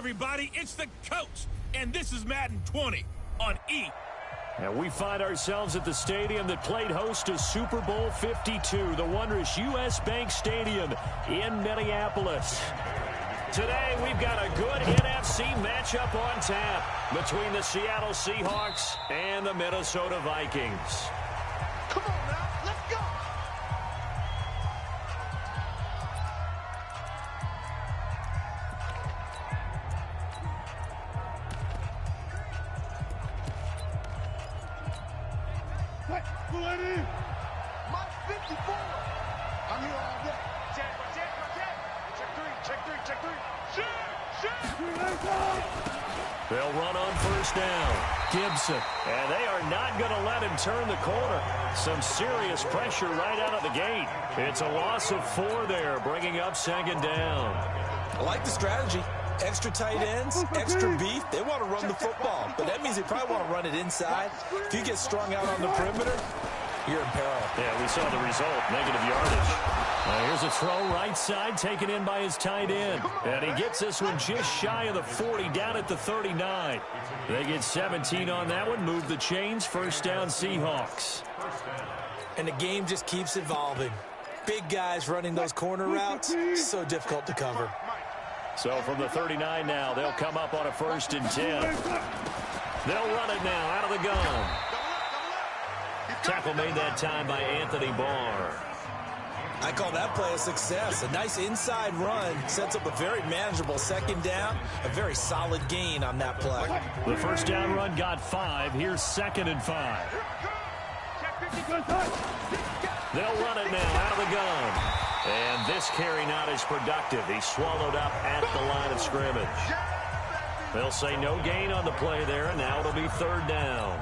everybody, it's the coach, and this is Madden 20 on E. And we find ourselves at the stadium that played host to Super Bowl 52, the wondrous U.S. Bank Stadium in Minneapolis. Today, we've got a good NFC matchup on tap between the Seattle Seahawks and the Minnesota Vikings. Come on now, let's go! My 54. I'm here all day. Check three. They'll run on first down. Gibson. And they are not going to let him turn the corner. Some serious pressure right out of the gate. It's a loss of 4 there, bringing up second down. I like the strategy. Extra tight ends, extra beef. They want to run the football, but that means they probably want to run it inside. If you get strung out on the perimeter, you're in peril. Yeah, we saw the result, negative yardage. Here's a throw right side, taken in by his tight end. And he gets this one just shy of the 40, down at the 39. They get 17 on that one, move the chains, first down Seahawks. And the game just keeps evolving. Big guys running those corner routes, so difficult to cover. So from the 39 now, they'll come up on a 1st and 10. They'll run it now out of the gun. Tackle made that time by Anthony Barr. I call that play a success. A nice inside run sets up a very manageable second down. A very solid gain on that play. The first down run got 5. Here's 2nd and 5. They'll run it now out of the gun. And this carry not as productive. He's swallowed up at the line of scrimmage. They'll say no gain on the play there, and now it'll be 3rd down.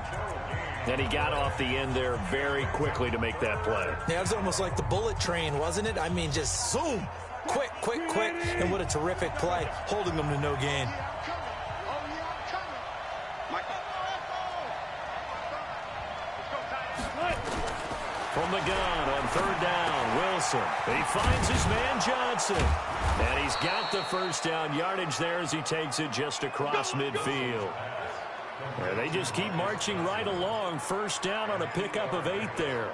And he got off the end there very quickly to make that play. Yeah, it was almost like the bullet train, wasn't it? I mean, just zoom. Quick. And what a terrific play, holding them to no gain. From the gun on 3rd down, Wilson. He finds his man Johnson. And he's got the first down yardage there as he takes it just across midfield. And they just keep marching right along. First down on a pickup of 8 there.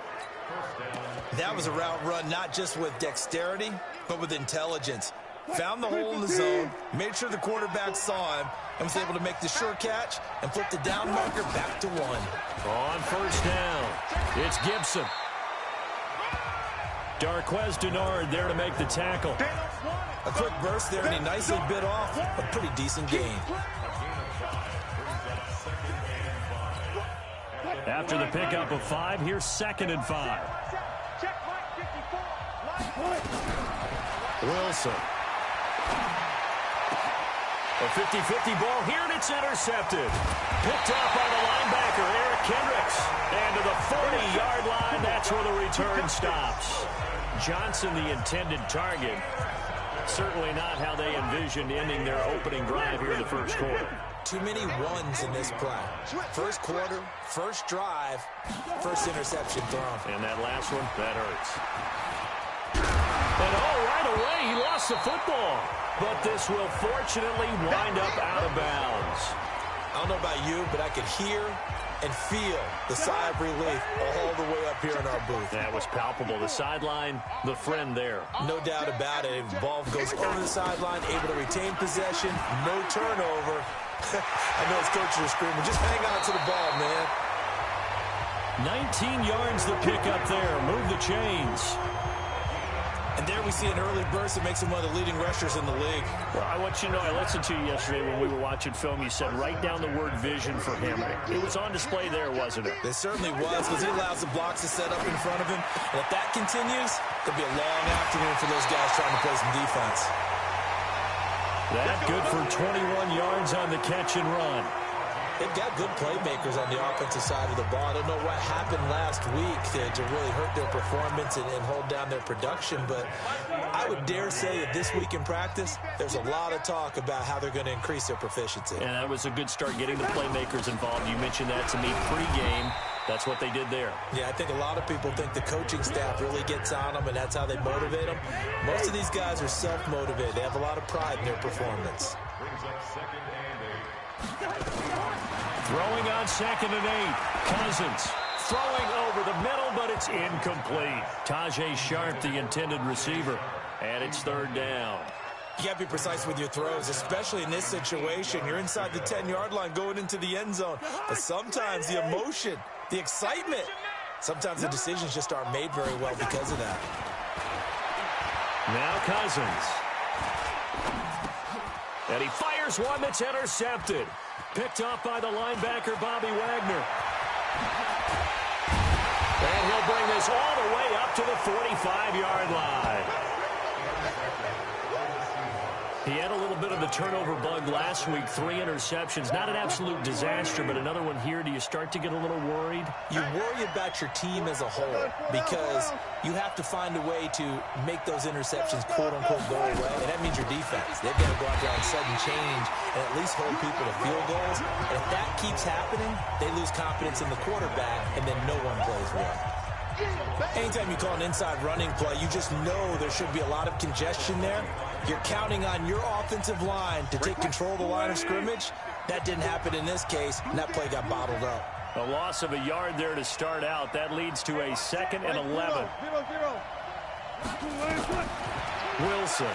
That was a route run not just with dexterity, but with intelligence. Found the hole in the zone, made sure the quarterback saw him, and was able to make the sure catch and flip the down marker back to 1. On first down, it's Gibson. Darquez Denard there to make the tackle. A quick burst there, and he nicely bit off a pretty decent gain. After the pickup of 5, here's 2nd and 5. Wilson. A 50-50 ball here, and it's intercepted. Picked up by the linebacker, Eric Kendricks. And to the 40-yard line, that's where the return stops. Johnson, the intended target. Certainly not how they envisioned ending their opening drive here in the first quarter. Too many ones in this play. First quarter, first drive, first interception thrown. And that last one, that hurts. And right away, he lost the football. But this will fortunately wind up out of bounds. I don't know about you, but I could hear and feel the sigh of relief all the way up here in our booth. That was palpable. The sideline, the friend there. No doubt about it. The ball goes over the sideline, able to retain possession, no turnover. I know his coaches are screaming, just hang on to the ball, man. 19 yards the pick up there. Move the chains. And there we see an early burst that makes him one of the leading rushers in the league. Well, I want you to know, I listened to you yesterday when we were watching film. You said write down the word vision for him. It was on display there, wasn't it? It certainly was, because he allows the blocks to set up in front of him. And if that continues, it'll be a long afternoon for those guys trying to play some defense. That good for 21 yards on the catch and run. They've got good playmakers on the offensive side of the ball. I don't know what happened last week to really hurt their performance and hold down their production, but I would dare say that this week in practice, there's a lot of talk about how they're going to increase their proficiency. And that was a good start getting the playmakers involved. You mentioned that to me pregame. That's what they did there. Yeah, I think a lot of people think the coaching staff really gets on them, and that's how they motivate them. Most of these guys are self-motivated. They have a lot of pride in their performance. Throwing on 2nd and 8. Cousins throwing over the middle, but it's incomplete. Tajay Sharp, the intended receiver, and it's 3rd down. You got to be precise with your throws, especially in this situation. You're inside the 10-yard line going into the end zone. But sometimes the emotion, the excitement, sometimes the decisions just aren't made very well because of that. Now Cousins. And he fires one that's intercepted. Picked off by the linebacker, Bobby Wagner. And he'll bring this all the way up to the 45-yard line. He had a little bit of the turnover bug last week, 3 interceptions. Not an absolute disaster, but another one here. Do you start to get a little worried? You worry about your team as a whole because you have to find a way to make those interceptions, quote-unquote, go away. And that means your defense. They've got to go out there on sudden change and at least hold people to field goals. And if that keeps happening, they lose confidence in the quarterback, and then no one plays well. Anytime you call an inside running play, you just know there should be a lot of congestion there. You're counting on your offensive line to take control of the line of scrimmage. That didn't happen in this case, and that play got bottled up. A loss of a yard there to start out. That leads to a 2nd and 11. Wilson.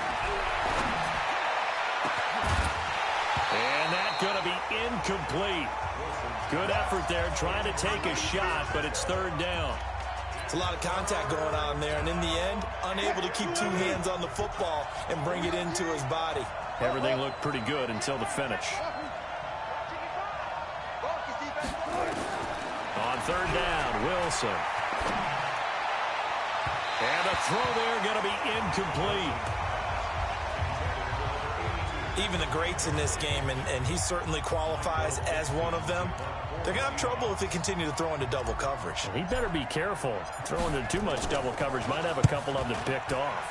And that's going to be incomplete. Good effort there trying to take a shot, but it's 3rd down. It's a lot of contact going on there, and in the end, unable to keep 2 hands on the football and bring it into his body. Everything looked pretty good until the finish. On 3rd down, Wilson. And the throw there going to be incomplete. Even the greats in this game, and he certainly qualifies as one of them, they're going to have trouble if they continue to throw into double coverage. He better be careful. Throwing into too much double coverage might have a couple of them picked off.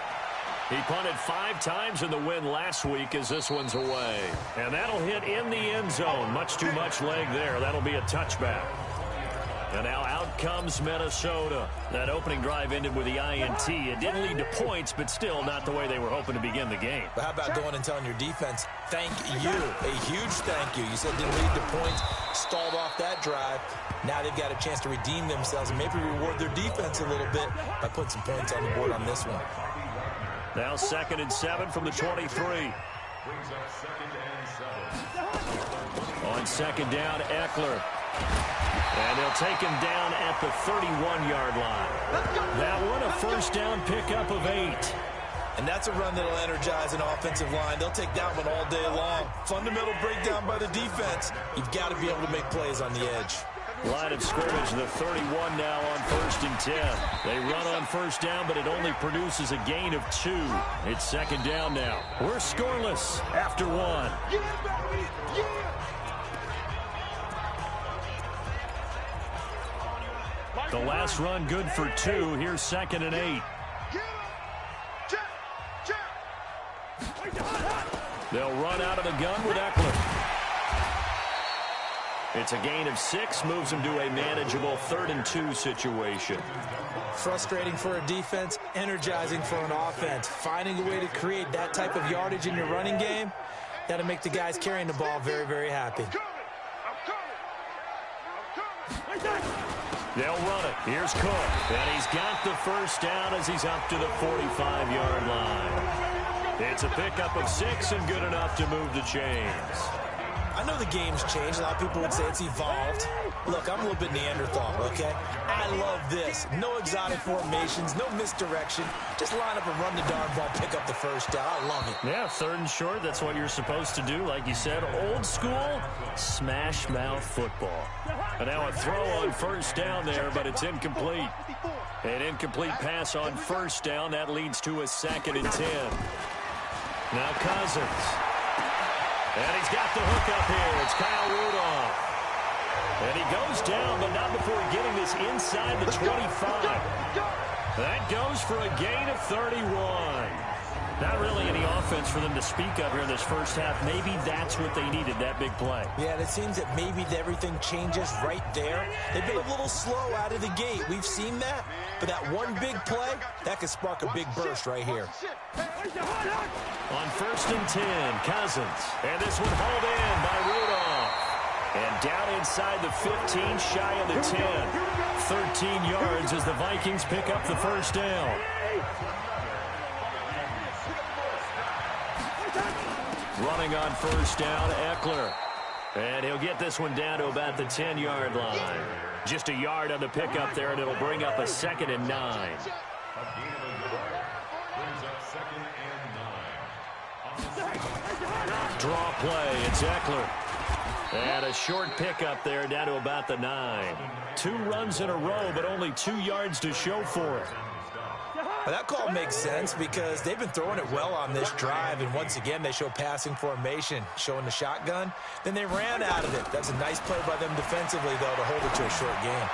He punted 5 times in the win last week as this one's away. And that'll hit in the end zone. Much too much leg there. That'll be a touchback. And now out comes Minnesota. That opening drive ended with the INT. It didn't lead to points, but still not the way they were hoping to begin the game. But how about going and telling your defense, thank you, a huge thank you. You said didn't lead to points, stalled off that drive. Now they've got a chance to redeem themselves and maybe reward their defense a little bit by putting some points on the board on this one. Now 2nd and 7 from the 23. On 2nd down, Eckler. And they'll take him down at the 31-yard line. That one, a 1st down pickup of 8. And that's a run that'll energize an offensive line. They'll take that one all day long. Fundamental breakdown by the defense. You've got to be able to make plays on the edge. Line of scrimmage, the 31 now on 1st and 10. They run on 1st down, but it only produces a gain of 2. It's 2nd down now. We're scoreless after 1. The last run good for 2. Here's 2nd and 8. They'll run out of the gun with Eckler. It's a gain of 6, moves them to a manageable 3rd and 2 situation. Frustrating for a defense, energizing for an offense. Finding a way to create that type of yardage in your running game, that'll make the guys carrying the ball very, very happy. They'll run it. Here's Cook. And he's got the 1st down as he's up to the 45-yard line. It's a pickup of 6 and good enough to move the chains. I know the game's changed. A lot of people would say it's evolved. Look, I'm a little bit Neanderthal, okay? I love this. No exotic formations, no misdirection. Just line up and run the darn ball, pick up the 1st down. I love it. Yeah, 3rd and short, that's what you're supposed to do. Like you said, old school, smash mouth football. And now a throw on 1st down there, but it's incomplete. An incomplete pass on 1st down. That leads to a 2nd and 10. Now Cousins. And he's got the hook up here. It's Kyle Rudolph. And he goes down, but not before getting this inside the 25. That goes for a gain of 31. Not really any offense for them to speak of here in this first half. Maybe that's what they needed, that big play. Yeah, and it seems that maybe everything changes right there. They've been a little slow out of the gate. We've seen that. But that one big play, that could spark a big burst right here. On 1st and 10, Cousins. And this one hauled in by Rudolph. And down inside the 15, shy of the 10. 13 yards as the Vikings pick up the first down. Running on first down, Eckler. And he'll get this one down to about the 10-yard line. Just a yard on the pickup there, and it'll bring up a 2nd and 9. Draw play, it's Eckler. And a short pickup there down to about the 9. 2 runs in a row, but only 2 yards to show for it. Well, that call makes sense because they've been throwing it well on this drive, and once again they show passing formation, showing the shotgun. Then they ran out of it. That's a nice play by them defensively, though, to hold it to a short game.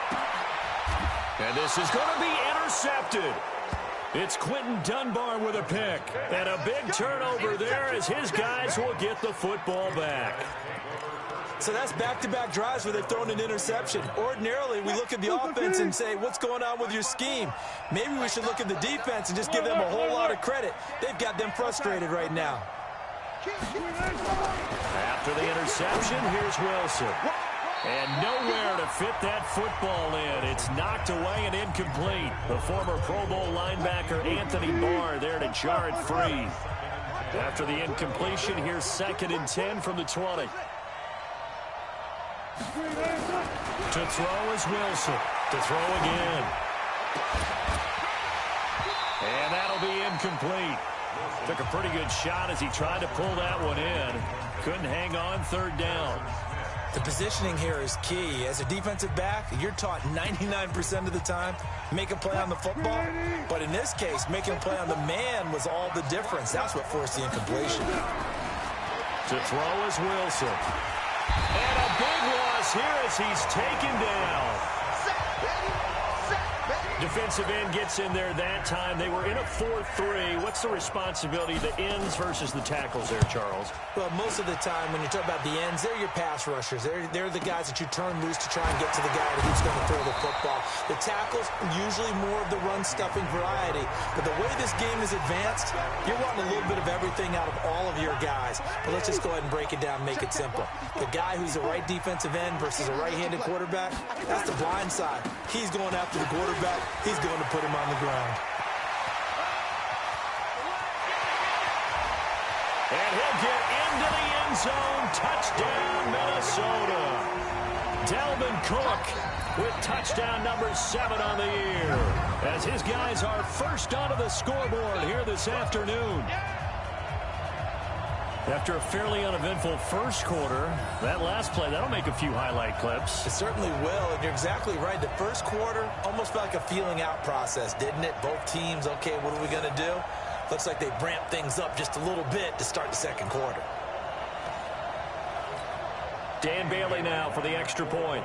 And this is going to be intercepted. It's Quentin Dunbar with a pick. And a big turnover there as his guys will get the football back. So that's back-to-back drives where they've thrown an interception. Ordinarily, we look at the offense and say, what's going on with your scheme? Maybe we should look at the defense and just give them a whole lot of credit. They've got them frustrated right now. After the interception, here's Wilson. And nowhere to fit that football in. It's knocked away and incomplete. The former Pro Bowl linebacker Anthony Barr there to jar it free. After the incompletion, here's 2nd and 10 from the 20. To throw is Wilson. To throw again. And that'll be incomplete. Took a pretty good shot as he tried to pull that one in. Couldn't hang on, 3rd down. The positioning here is key. As a defensive back, you're taught 99% of the time, make a play on the football. But in this case, making a play on the man was all the difference. That's what forced the incompletion. To throw is Wilson. And a big loss here as he's taken down. Defensive end gets in there that time. They were in a 4-3. What's the responsibility of the ends versus the tackles there, Charles? Well, most of the time when you talk about the ends, they're your pass rushers. They're the guys that you turn loose to try and get to the guy who's going to throw the football. The tackles, usually more of the run-stuffing variety. But the way this game is advanced, you're wanting a little bit of everything out of all of your guys. But let's just go ahead and break it down and make it simple. The guy who's a right defensive end versus a right-handed quarterback, that's the blind side. He's going after the quarterback. He's going to put him on the ground. And he'll get into the end zone. Touchdown, Minnesota. Dalvin Cook with touchdown number 7 on the year. As his guys are first onto the scoreboard here this afternoon. After a fairly uneventful first quarter, that last play, that'll make a few highlight clips. It certainly will, and you're exactly right. The first quarter almost felt like a feeling out process, didn't it? Both teams, okay, what are we going to do? Looks like they ramped things up just a little bit to start the second quarter. Dan Bailey now for the extra point.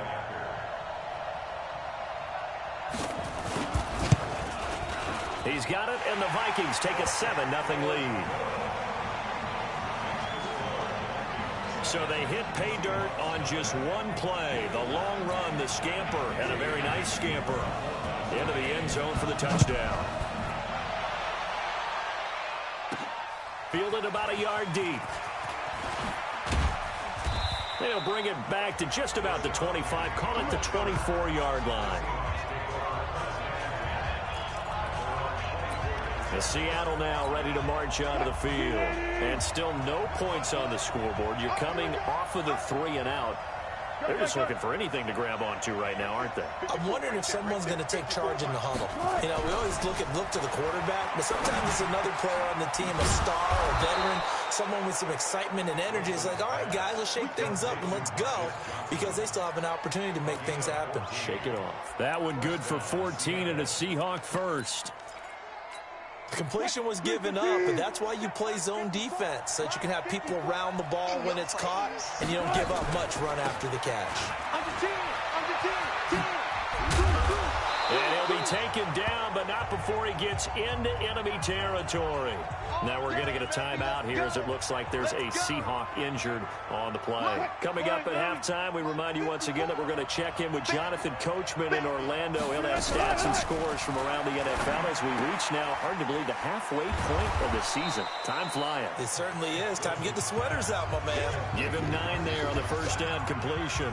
He's got it, and the Vikings take a 7-0 lead. So they hit pay dirt on just one play. The long run, the scamper, and a very nice scamper into the end zone for the touchdown. Fielded about a yard deep. They'll bring it back to just about the 25, call it the 24-yard line. And Seattle now ready to march onto the field. And still no points on the scoreboard. You're coming off of the 3-and-out. They're just looking for anything to grab onto right now, aren't they? I'm wondering if someone's going to take charge in the huddle. You know, we always look to the quarterback, but sometimes it's another player on the team, a star, a veteran, someone with some excitement and energy. It's like, all right, guys, let's shake things up and let's go, because they still have an opportunity to make things happen. Shake it off. That one good for 14 and a Seahawk first. Completion was given up, but that's why you play zone defense, so that you can have people around the ball when it's caught, and you don't give up much run after the catch. And He'll be taken down, but not before he gets into enemy territory. Now we're going to get a timeout here as it looks like there's a Seahawk injured on the play. Coming up at halftime, we remind you once again that we're going to check in with Jonathan Coachman in Orlando. He'll have stats and scores from around the NFL as we reach now, hard to believe, the halfway point of the season. Time flying. It certainly is. Time to get the sweaters out, my man. Give him 9 there on the first down completion.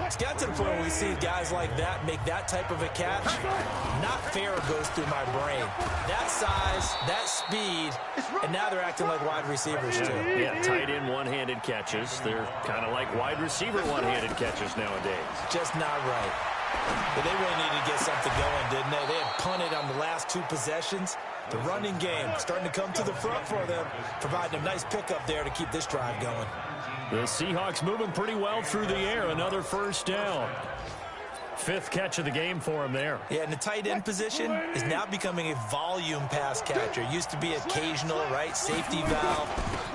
It's got to the point where we see guys like that make that type of a catch. Not fair goes through my brain. That size, that speed, and now they're acting like wide receivers too. Yeah, tight end one-handed catches. They're kind of like wide receiver one-handed catches nowadays. Just not right. But they really needed to get something going, didn't they? They had punted on the last 2 possessions. The running game starting to come to the front for them, providing a nice pickup there to keep this drive going. The Seahawks moving pretty well through the air. Another first down. 5th catch of the game for him there. Yeah, and the tight end position is now becoming a volume pass catcher. Used to be occasional, right? Safety valve.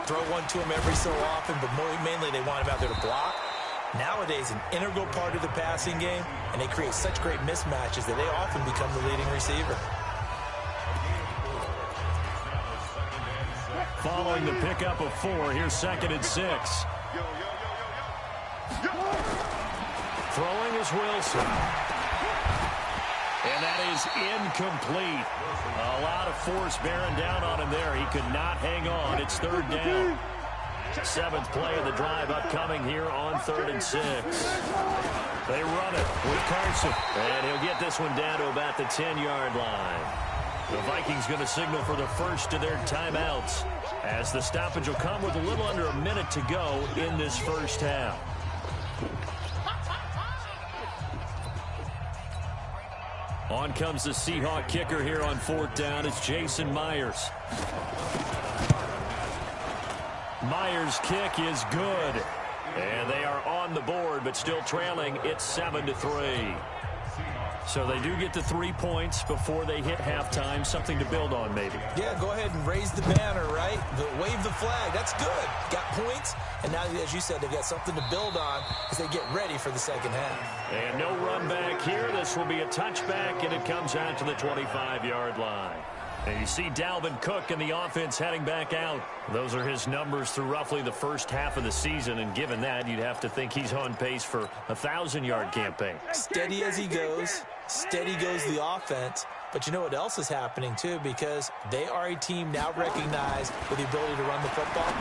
Throw one to him every so often, but mainly they want him out there to block. Nowadays, an integral part of the passing game, and they create such great mismatches that they often become the leading receiver. Following the pickup of 4, here's 2nd and 6. Throwing is Wilson. And that is incomplete. A lot of force bearing down on him there. He could not hang on. It's 3rd down. 7th play of the drive upcoming here on 3rd and 6. They run it with Carson. And he'll get this one down to about the 10-yard line. The Vikings going to signal for the first of their timeouts, as the stoppage will come with a little under a minute to go in this first half. On comes the Seahawk kicker here on 4th down. It's Jason Myers. Myers' kick is good. And they are on the board, but still trailing. It's 7-3. So they do get the 3 points before they hit halftime. Something to build on, maybe. Yeah, go ahead and raise the banner, right? Wave the flag. That's good. Got points. And now, as you said, they've got something to build on as they get ready for the second half. And no run back here. This will be a touchback, and it comes out to the 25-yard line. And you see Dalvin Cook and the offense heading back out. Those are his numbers through roughly the first half of the season, and given that, you'd have to think he's on pace for a 1,000-yard campaign. Steady as he goes. Steady goes the offense. But you know what else is happening, too, because they are a team now recognized with the ability to run the football.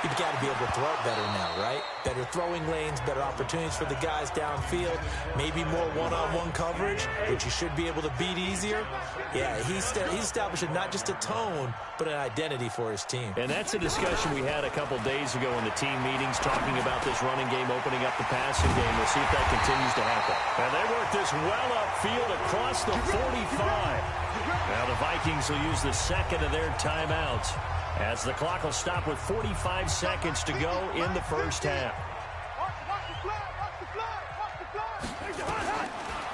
You've got to be able to throw it better now, right? Better throwing lanes, better opportunities for the guys downfield, maybe more one-on-one coverage, which you should be able to beat easier. Yeah, he's establishing not just a tone, but an identity for his team. And that's a discussion we had a couple days ago in the team meetings, talking about this running game, opening up the passing game. We'll see if that continues to happen. And they work this well upfield across the 45. Now the Vikings will use the 2nd of their timeouts, as the clock will stop with 45 seconds to go in the first half.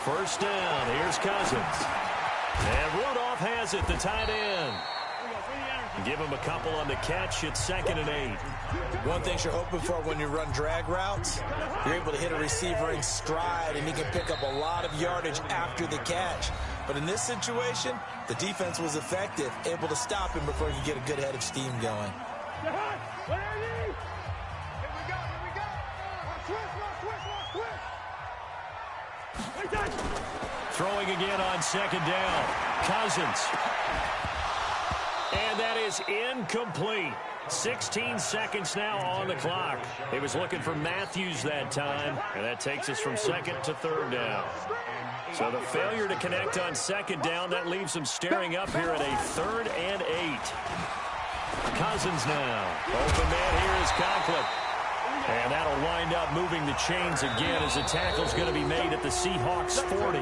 First down, here's Cousins. And Rudolph has it, the tight end. Give him a couple on the catch. It's 2nd and 8. One thing you're hoping for when you run drag routes, you're able to hit a receiver in stride, and he can pick up a lot of yardage after the catch. But in this situation, the defense was effective, able to stop him before he could get a good head of steam going. Throwing again on 2nd down. Cousins. And that is incomplete. 16 seconds now on the clock. He was looking for Matthews that time, and that takes us from 2nd to 3rd down. So the failure to connect on 2nd down, that leaves him staring up here at a 3rd and 8. Cousins now. Open man here is Conklin. And that'll wind up moving the chains again as the tackle's going to be made at the Seahawks 40.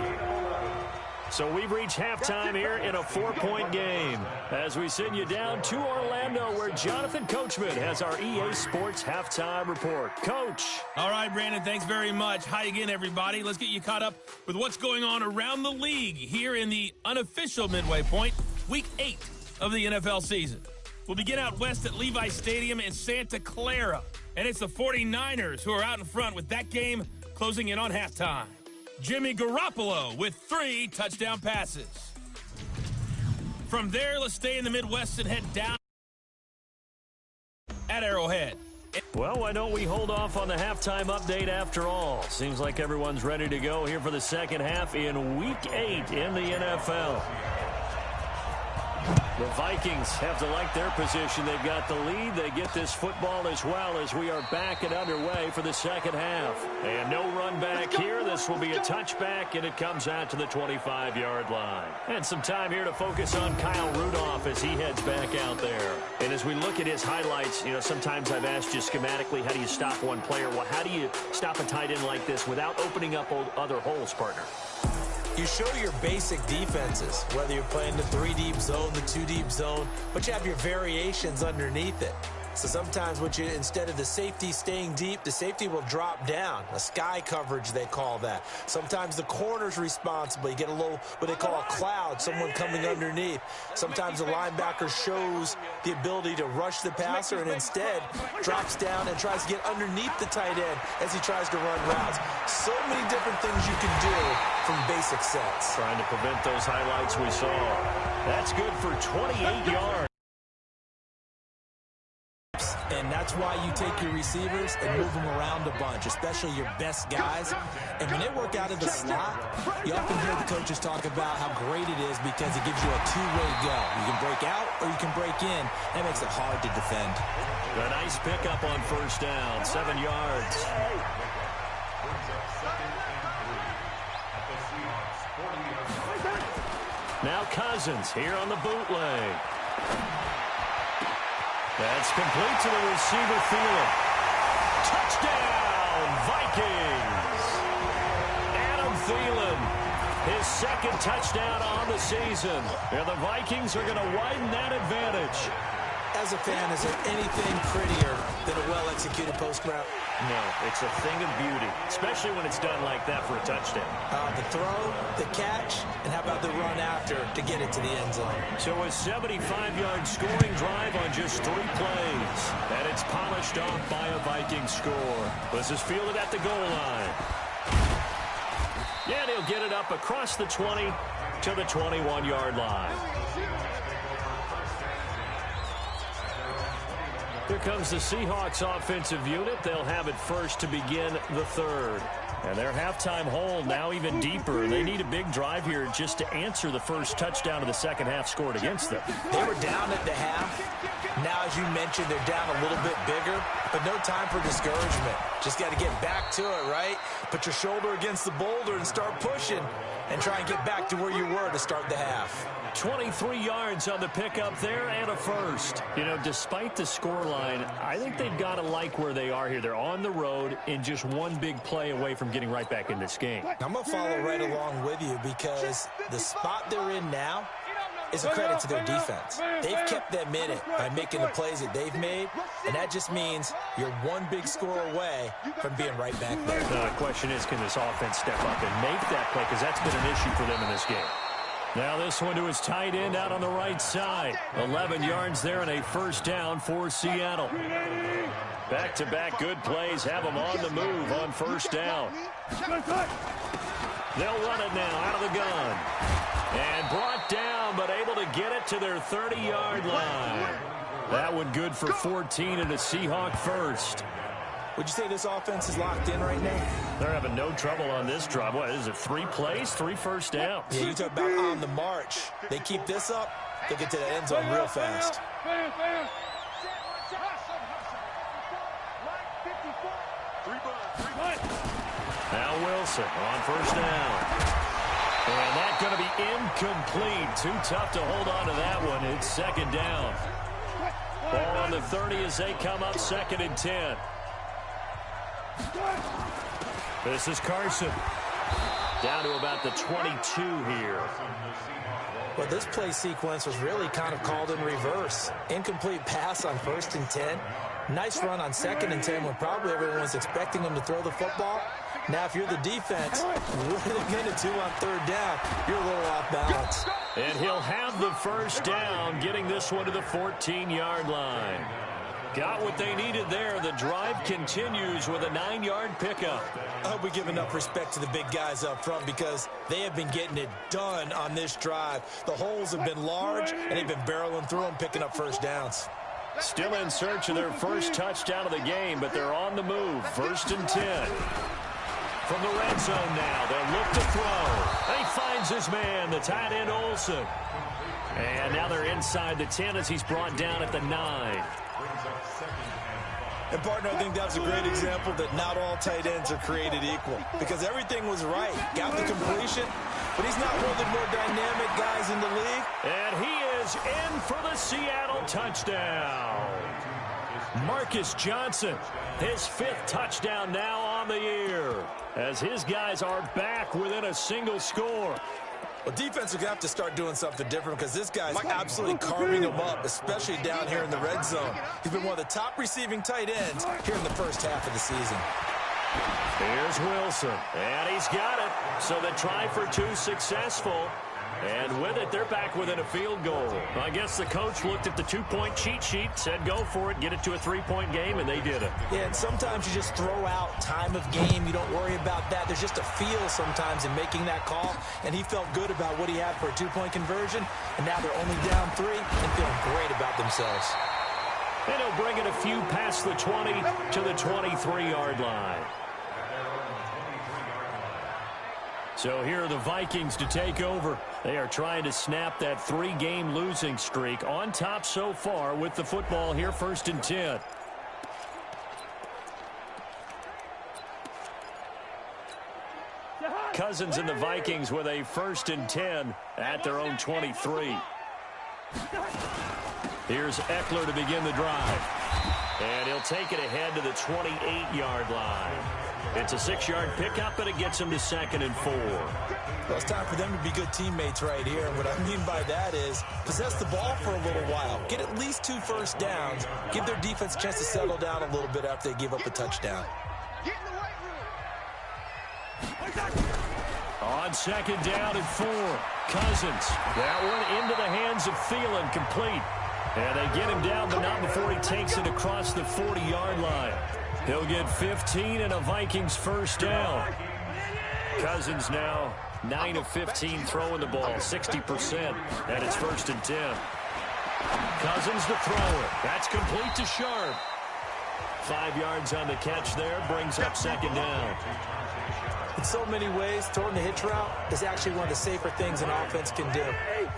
So we've reached halftime here in a 4-point game as we send you down to Orlando, where Jonathan Coachman has our EA Sports halftime report. Coach. All right, Brandon, thanks very much. Hi again, everybody. Let's get you caught up with what's going on around the league here in the unofficial midway point, Week 8 of the NFL season. We'll begin out west at Levi Stadium in Santa Clara, and it's the 49ers who are out in front with that game closing in on halftime. Jimmy Garoppolo with 3 touchdown passes. From there, let's stay in the Midwest and head down at Arrowhead. Well, why don't we hold off on the halftime update after all? Seems like everyone's ready to go here for the second half in Week 8 in the NFL. The Vikings have to like their position. They've got the lead. They get this football as well as we are back and underway for the second half. And no run back here. This will be a touchback, and it comes out to the 25-yard line. And some time here to focus on Kyle Rudolph as he heads back out there. And as we look at his highlights, you know, sometimes I've asked you schematically, how do you stop one player? Well, how do you stop a tight end like this without opening up other holes, partner? You show your basic defenses, whether you're playing the 3-deep zone, the 2-deep zone, but you have your variations underneath it. So sometimes instead of the safety staying deep, the safety will drop down. A sky coverage, they call that. Sometimes the corner's responsible. You get a little, what they call a cloud, someone coming underneath. Sometimes the linebacker shows the ability to rush the passer and instead drops down and tries to get underneath the tight end as he tries to run routes. So many different things you can do from basic sets. Trying to prevent those highlights we saw. That's good for 28 yards. And that's why you take your receivers and move them around a bunch, especially your best guys. And when they work out of the slot, you often hear the coaches talk about how great it is because it gives you a two-way go. You can break out or you can break in. That makes it hard to defend. A nice pickup on first down, 7 yards. Now Cousins here on the bootleg. That's complete to the receiver, Thielen. Touchdown, Vikings! Adam Thielen, his second touchdown on the season. And the Vikings are going to widen that advantage. As a fan, is there anything prettier than a well-executed post route? No, it's a thing of beauty, especially when it's done like that for a touchdown. The throw, the catch, and how about the run after to get it to the end zone? So a 75-yard scoring drive on just 3 plays. And it's polished off by a Viking score. This is fielded at the goal line. Yeah, he'll get it up across the 20 to the 21-yard line. Here comes the Seahawks offensive unit. They'll have it first to begin the third. And their halftime hole now even deeper. They need a big drive here just to answer the first touchdown of the second half scored against them. They were down at the half. Now, as you mentioned, they're down a little bit bigger, but no time for discouragement. Just got to get back to it, right? Put your shoulder against the boulder and start pushing and try and get back to where you were to start the half. 23 yards on the pickup there and a first. You know, despite the scoreline, I think they've got to like where they are here. They're on the road and just one big play away from getting right back in this game. I'm going to follow right along with you because the spot they're in now is a credit to their defense. They've kept them in it by making the plays that they've made, and that just means you're one big score away from being right back there. The question is, can this offense step up and make that play, because that's been an issue for them in this game. Now this one to his tight end out on the right side. 11 yards there and a first down for Seattle. Back-to-back good plays have them on the move on first down. They'll run it now out of the gun. And brought down, but able to get it to their 30-yard line. That one good for 14 and a Seahawk first. Would you say this offense is locked in right now? They're having no trouble on this drive. What is it, 3 plays, 3 first downs? Yeah, you talk about on the march. They keep this up, they'll get to the end zone real fast. Now Wilson on first down. And that's going to be incomplete. Too tough to hold on to that one. It's second down. Ball on the 30 as they come up, 2nd and 10. This is Carson. Down to about the 22 here. Well, this play sequence was really kind of called in reverse. Incomplete pass on 1st and 10. Nice run on 2nd and 10 when probably everyone was expecting them to throw the football. Now, if you're the defense, what are they going to do on 3rd down? You're a little off balance. And he'll have the first down, getting this one to the 14-yard line. Got what they needed there. The drive continues with a 9-yard pickup. I hope we give enough respect to the big guys up front because they have been getting it done on this drive. The holes have been large, and they've been barreling through them, picking up first downs. Still in search of their first touchdown of the game, but they're on the move. 1st and 10. From the red zone now, they'll look to throw. He finds his man, the tight end Olsen. And now they're inside the 10 as he's brought down at the 9. And, partner, I think that's a great example that not all tight ends are created equal because everything was right. Got the completion, but he's not one of the more dynamic guys in the league. And he is in for the Seattle touchdown. Marcus Johnson, his 5th touchdown now on the year as his guys are back within a single score. Well, defense are going to have to start doing something different because this guy's absolutely carving them up, especially down here in the red zone. He's been one of the top receiving tight ends here in the first half of the season. Here's Wilson, and he's got it. So the try for 2 successful. And with it, they're back within a field goal. I guess the coach looked at the 2-point cheat sheet, said go for it, get it to a 3-point game, and they did it. Yeah, and sometimes you just throw out time of game. You don't worry about that. There's just a feel sometimes in making that call, and he felt good about what he had for a 2-point conversion, and now they're only down 3 and feeling great about themselves. And he'll bring it a few past the 20 to the 23-yard line. So here are the Vikings to take over. They are trying to snap that 3-game losing streak on top so far with the football here, 1st and 10. Cousins and the Vikings with a 1st and 10 at their own 23. Here's Eckler to begin the drive. And he'll take it ahead to the 28-yard line. It's a 6-yard pickup, and it gets him to 2nd and 4. Well, it's time for them to be good teammates right here. And what I mean by that is possess the ball for a little while. Get at least 2 first downs. Give their defense a chance to settle down a little bit after they give up a touchdown. On 2nd down and 4, Cousins. That one into the hands of Thielen, complete. And they get him down, but not before he takes it across the 40-yard line. He'll get 15 and a Vikings first down. Cousins now 9 of 15 throwing the ball, 60%, and it's 1st and 10. Cousins to throw it. That's complete to Sharp. 5 yards on the catch there, brings up 2nd down. In so many ways, throwing the hitch route is actually one of the safer things an offense can do.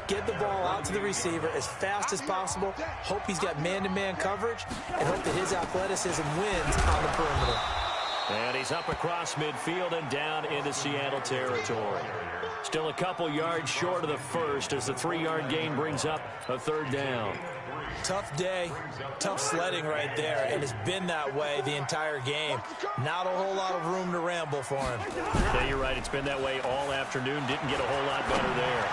Get the ball out to the receiver as fast as possible, hope he's got man-to-man coverage, and hope that his athleticism wins on the perimeter. And he's up across midfield and down into Seattle territory. Still a couple yards short of the first as the 3-yard gain brings up a 3rd down. Tough day, tough sledding right there, and it's been that way the entire game. Not a whole lot of room to ramble for him. Yeah, you're right. It's been that way all afternoon. Didn't get a whole lot better there.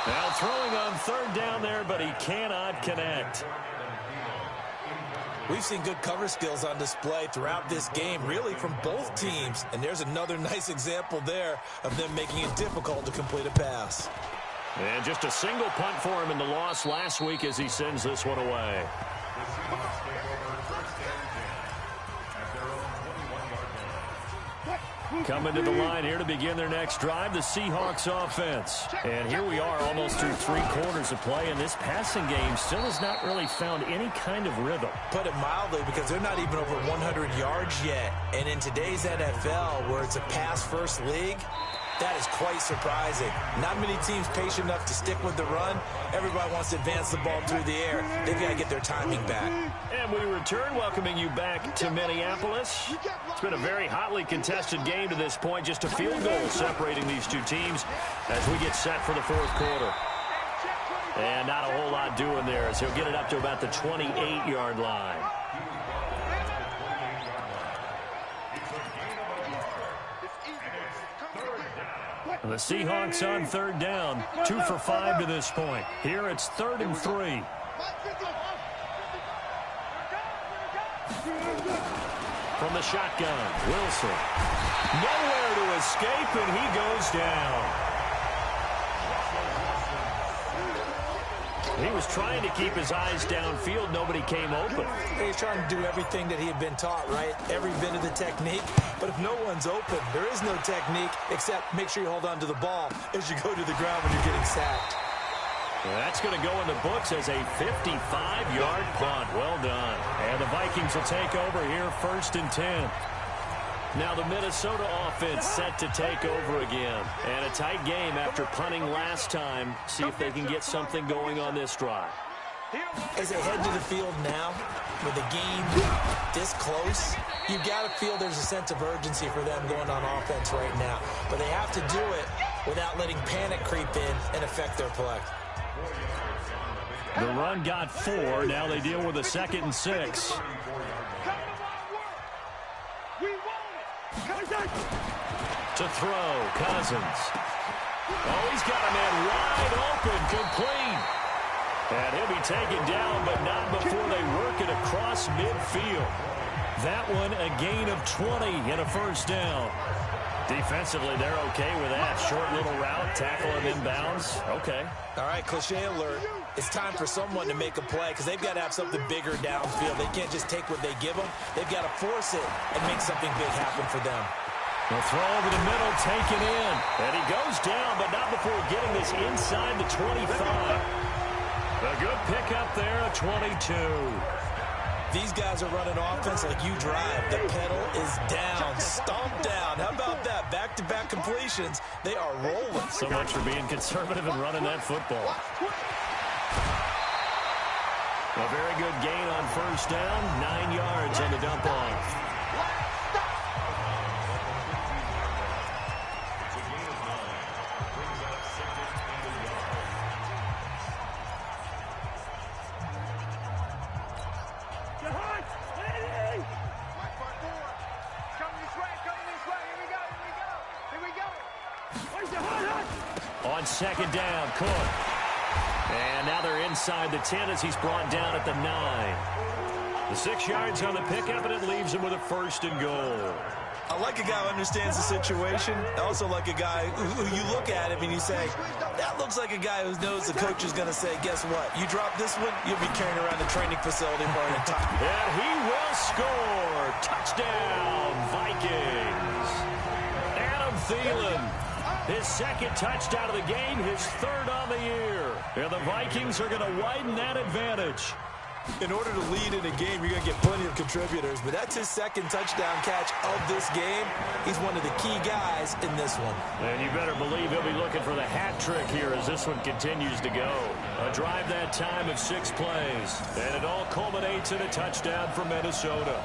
Now throwing on 3rd down there, but he cannot connect. We've seen good cover skills on display throughout this game, really from both teams. And there's another nice example there of them making it difficult to complete a pass. And just a single punt for him in the loss last week as he sends this one away. Coming to the line here to begin their next drive, the Seahawks offense. And here we are almost through 3 quarters of play, and this passing game still has not really found any kind of rhythm. Put it mildly, because they're not even over 100 yards yet. And in today's NFL, where it's a pass-first league, that is quite surprising. Not many teams patient enough to stick with the run. Everybody wants to advance the ball through the air. They've got to get their timing back. And we return, welcoming you back to Minneapolis. It's been a very hotly contested game to this point. Just a field goal separating these two teams as we get set for the 4th quarter. And not a whole lot doing there as he'll get it up to about the 28-yard line. The Seahawks on 3rd down, 2 for 5 to this point. Here it's 3rd and 3. From the shotgun, Wilson. Nowhere to escape, and he goes down. He was trying to keep his eyes downfield. Nobody came open. He's trying to do everything that he had been taught, right? Every bit of the technique. But if no one's open, there is no technique except make sure you hold on to the ball as you go to the ground when you're getting sacked. That's going to go in the books as a 55-yard punt. Well done. And the Vikings will take over here 1st and 10. Now the Minnesota offense set to take over again. And a tight game after punting last time. See if they can get something going on this drive. As they head to the field now, with the game this close, you've got to feel there's a sense of urgency for them going on offense right now. But they have to do it without letting panic creep in and affect their play. The run got 4. Now they deal with a 2nd and 6. To throw, Cousins. Oh, he's got a man wide open, complete. And he'll be taken down, but not before they work it across midfield. That one a gain of 20 and a 1st down. Defensively, they're okay with that. Short little route, tackle and inbounds. Okay. All right, cliche alert. It's time for someone to make a play because they've got to have something bigger downfield. They can't just take what they give them. They've got to force it and make something big happen for them. The throw over the middle, taken in. And he goes down, but not before getting this inside the 25. A good pickup there, a 22. These guys are running offense like you drive. The pedal is down, stomped down. How about that? Back-to-back completions. They are rolling. So much for being conservative and running that football. A very good gain on 1st down. 9 yards on the dump off. On 2nd down, Cook. And now they're inside the 10 as he's brought down at the 9. The 6 yards on the pickup, and it leaves him with a 1st and goal. I like a guy who understands the situation. I also like a guy who you look at him and you say, that looks like a guy who knows the coach is going to say, guess what? You drop this one, you'll be carrying around the training facility for an entire. And he will score. Touchdown, Vikings. Adam Thielen. His 2nd touchdown of the game, his 3rd on the year. And the Vikings are going to widen that advantage. In order to lead in a game, you're going to get plenty of contributors, but that's his 2nd touchdown catch of this game. He's one of the key guys in this one. And you better believe he'll be looking for the hat trick here as this one continues to go. A drive that time of 6 plays, and it all culminates in a touchdown for Minnesota.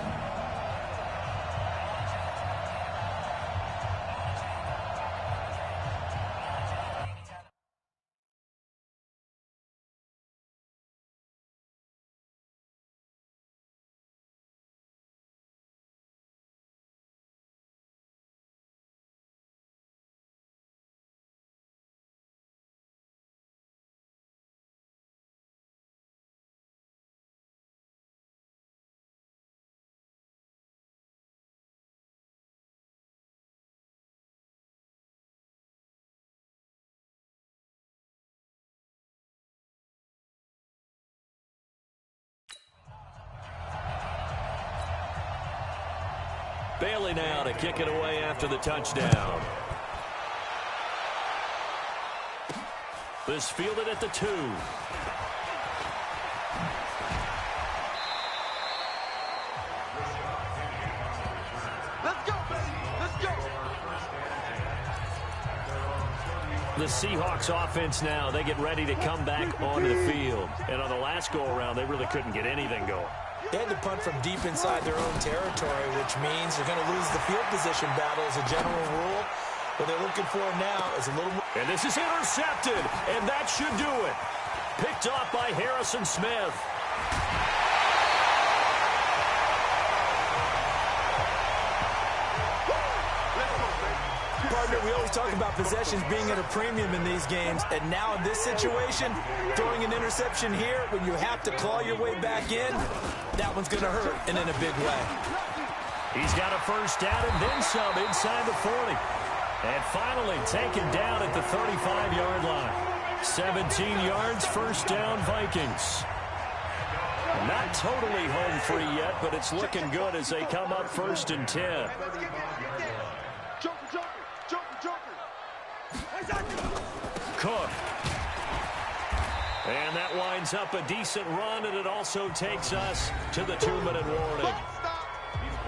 Bailey now to kick it away after the touchdown. This fielded at the 2. Let's go, baby. Let's go. The Seahawks offense now, they get ready to come back onto the field. And on the last go-around, they really couldn't get anything going. They had to punt from deep inside their own territory, which means they're going to lose the field position battle as a general rule. What they're looking for now is a little more. And this is intercepted, and that should do it. Picked off by Harrison Smith. Partner, we always talk about possessions being at a premium in these games, and now in this situation, throwing an interception here when you have to claw your way back in, that one's going to hurt, and in a big way. He's got a 1st down and then some inside the 40. And finally taken down at the 35-yard line. 17 yards, first down, Vikings. Not totally home free yet, but it's looking good as they come up 1st and 10. Cook. And that winds up a decent run, and it also takes us to the 2-minute warning.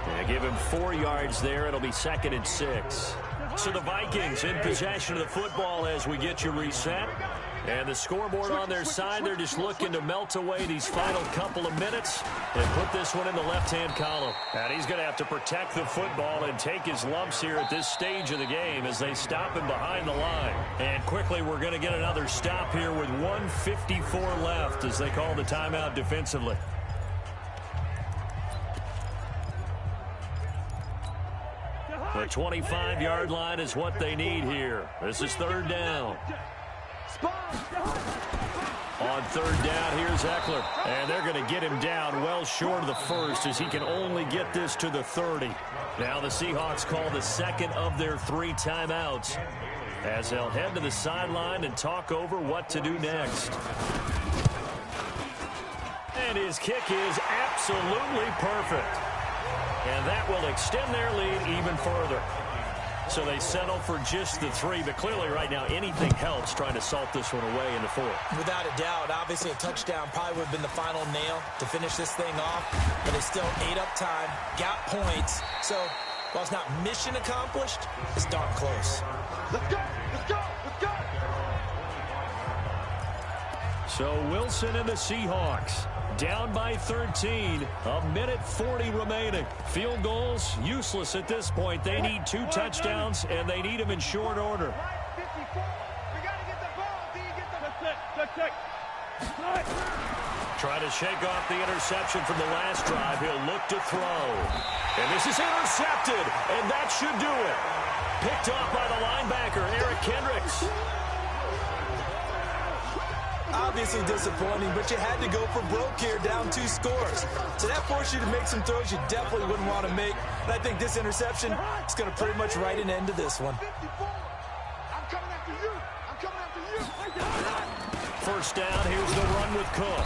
Yeah, give him 4 yards there. It'll be 2nd and 6. So the Vikings in possession of the football as we get you reset. And the scoreboard on their side, they're just looking to melt away these final couple of minutes and put this one in the left-hand column. And he's going to have to protect the football and take his lumps here at this stage of the game as they stop him behind the line. And quickly, we're going to get another stop here with 1:54 left as they call the timeout defensively. The 25-yard line is what they need here. This is 3rd down. On 3rd down, here's Eckler. And they're going to get him down well short of the 1st as he can only get this to the 30. Now the Seahawks call the 2nd of their 3 timeouts as they'll head to the sideline and talk over what to do next. And his kick is absolutely perfect. And that will extend their lead even further. So they settle for just the 3, but clearly right now anything helps trying to salt this one away in the 4th. Without a doubt, obviously a touchdown probably would have been the final nail to finish this thing off, but they still ate up time, got points. So while it's not mission accomplished, it's darn close. Let's go, let's go, let's go. So Wilson and the Seahawks down by 13, 1:40 remaining. Field goals, useless at this point. They need 2 touchdowns, and they need them in short order. We got to get the ball. Do you get the... Trying to shake off the interception from the last drive. He'll look to throw. And this is intercepted, and that should do it. Picked off by the linebacker, Eric Kendricks. Obviously disappointing, but you had to go for broke here, down 2 scores. So that forced you to make some throws you definitely wouldn't want to make. And I think this interception is going to pretty much write an end to this one. I'm coming after you. I'm coming after you. First down, here's the run with Cook.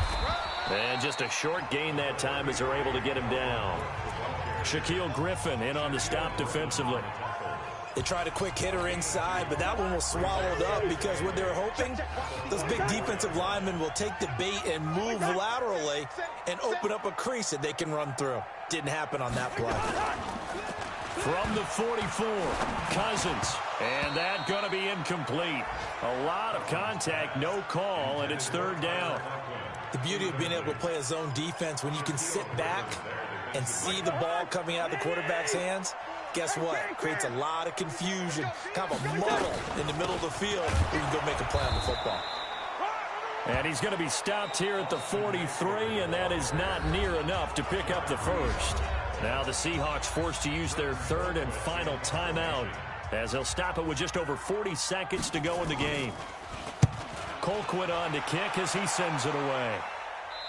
And just a short gain that time as they're able to get him down. Shaquille Griffin in on the stop defensively. They tried a quick hitter inside, but that one was swallowed up because what they're hoping, those big defensive linemen will take the bait and move laterally and open up a crease that they can run through. Didn't happen on that play. From the 44, Cousins. And that going to be incomplete. A lot of contact, no call, and it's 3rd down. The beauty of being able to play a zone defense when you can sit back and see the ball coming out of the quarterback's hands, guess what? Creates a lot of confusion, kind of a muddle in the middle of the field where you can go make a play on the football. And he's going to be stopped here at the 43, and that is not near enough to pick up the 1st. Now the Seahawks forced to use their 3rd and final timeout as they'll stop it with just over 40 seconds to go in the game. Colquitt on to kick as he sends it away.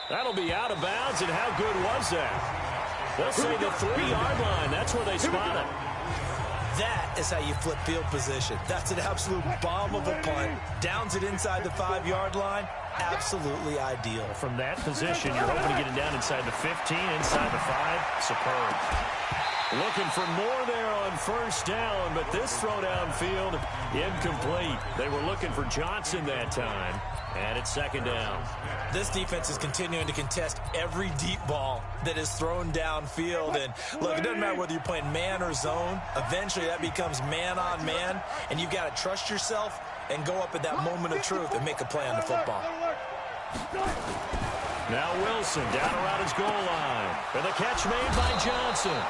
That'll be out of bounds, and how good was that? They'll say the 3-yard line. That's where they spot it. That is how you flip field position. That's an absolute bomb of a punt. Downs it inside the 5-yard line. Absolutely ideal. From that position, you're hoping to get it down inside the 15, inside the 5. Superb. Looking for more there on first down, but this throw downfield incomplete. They were looking for Johnson that time, and it's 2nd down. This defense is continuing to contest every deep ball that is thrown downfield. And look, it doesn't matter whether you're playing man or zone. Eventually that becomes man on man, and you've got to trust yourself and go up at that moment of truth and make a play on the football. Now Wilson down around his goal line. And the catch made by Johnson.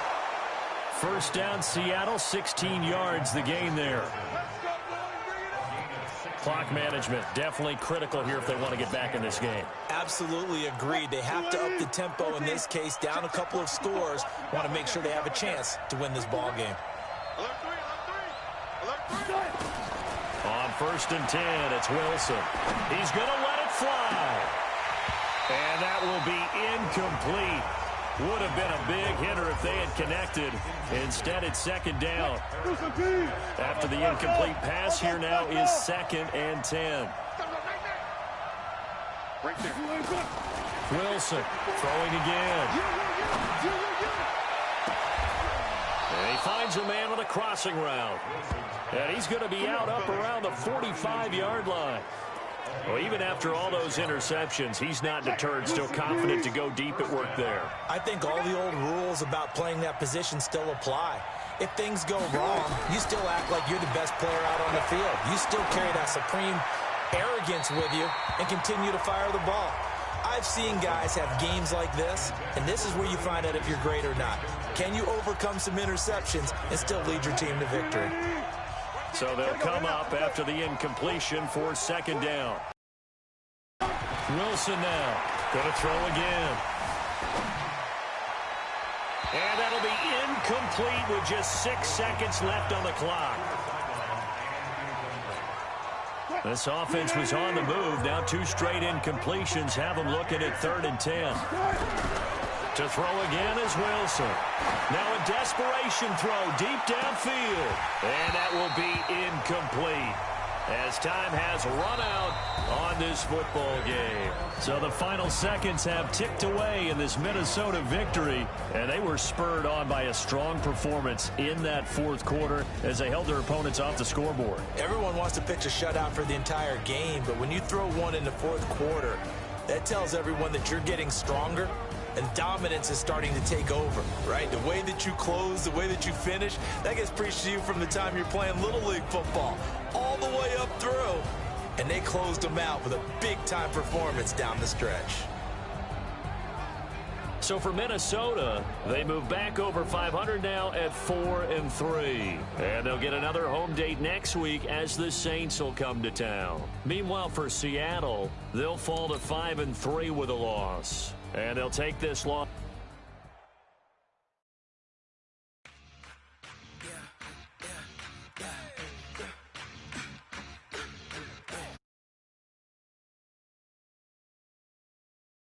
First down, Seattle, 16 yards the gain there. Clock management definitely critical here if they want to get back in this game. Absolutely agreed. They have to up the tempo in this case, down a couple of scores. Want to make sure they have a chance to win this ball game. On 1st and 10, it's Wilson. He's going to let it fly. And that will be incomplete. Would have been a big hitter if they had connected. Instead, it's 2nd down. After the incomplete pass, here now is 2nd and 10. Right there. Wilson throwing again. And he finds a man on the crossing route. And he's going to be out up around the 45-yard line. Well, even after all those interceptions, he's not deterred, still confident to go deep at work there. I think all the old rules about playing that position still apply. If things go wrong, you still act like you're the best player out on the field. You still carry that supreme arrogance with you and continue to fire the ball. I've seen guys have games like this, and this is where you find out if you're great or not. Can you overcome some interceptions and still lead your team to victory? So they'll come up after the incompletion for second down. Wilson now going to throw again. And that'll be incomplete with just 6 seconds left on the clock. This offense was on the move. Now 2 straight incompletions have them looking at 3rd and 10. To throw again is Wilson. Now a desperation throw deep downfield. And that will be incomplete as time has run out on this football game. So the final seconds have ticked away in this Minnesota victory, and they were spurred on by a strong performance in that 4th quarter as they held their opponents off the scoreboard. Everyone wants to pitch a shutout for the entire game, but when you throw one in the 4th quarter, that tells everyone that you're getting stronger and dominance is starting to take over, right? The way that you close, the way that you finish, that gets preached to you from the time you're playing Little League football all the way up through. And they closed them out with a big-time performance down the stretch. So for Minnesota, they move back over 500 now at 4-3. And they'll get another home date next week as the Saints will come to town. Meanwhile, for Seattle, they'll fall to 5-3 with a loss. And they'll take this loss.